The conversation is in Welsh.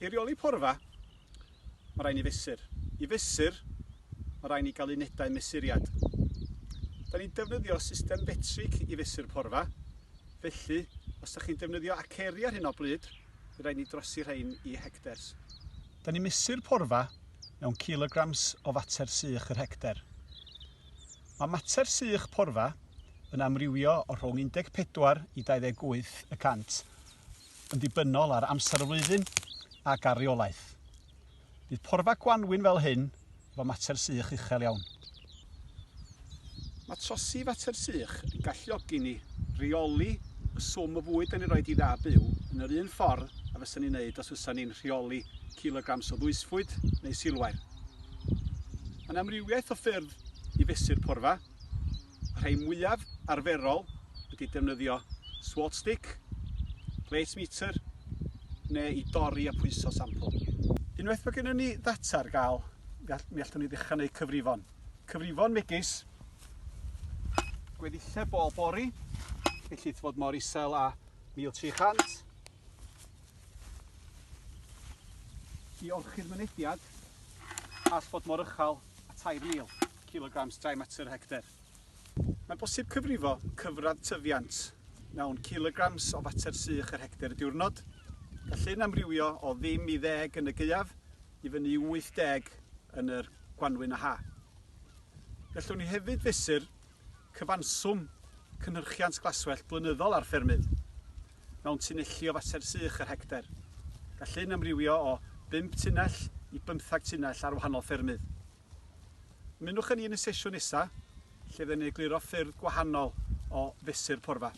I reoli porfa, mae rhaid ni fesur. I fesur, mae rhaid ni gael unedau mesuriad. Da ni'n defnyddio system fetrig i fesur porfa, felly os ydych chi'n defnyddio aceri ar hyn o bryd, bydd rhaid ni drosi rhain i hectars. Da ni'n mesur porfa mewn kilograms o fater sych yr hectar. Mae mater sych porfa yn amrywio o rhwng 14 i 28 y cant, yn ddibynnol ar amser y flwyddyn ac ar reolaeth. Bydd porfa gwanwyn fel hyn efo mater sych uchel iawn. Mae trosi fater sych yn galluogi ni reoli y swm o fwyd yn ei roed i dda byw yn yr un ffordd a fysa ni'n neud os fysa ni'n rheoli kilograms o ddwysfwyd neu silwair. Mae'n amrywiaeth o ffyrdd i fesur porfa. Rhai mwyaf arferol ydy defnyddio swot stick, plate meter neu i dorri a pwyso sampl. Unwaith mae gennym ni ddata ar gael, mi allwn ni ddechrau gwneud cyfrifon. Cyfrifon megis, gweddill bol bori, gellir fod mor isel a 1300. I orchu'r mynediad, all fod mor uchel a 3000 kilograms drai mater hectar. Mae'n bosib cyfrifo cyfradd tyfiant mewn kilograms o fater sych yr hectar y diwrnod, gallu'n amrywio o 0 i 10 yn y gaeaf i fyny 80 yn yr gwanwyn a ha. Gallwn ni hefyd fesur cyfanswm cynhyrchiant glaswellt blynyddol ar ffermydd mewn tunelli o fater sych yr hectar, gallu'n amrywio o 5 tunnell i 15 tunnell ar wahanol ffermydd. Mynwch yn un y sesiwn nesaf, lle fydden ni'n egluro ffyrdd gwahanol o fesur porfa.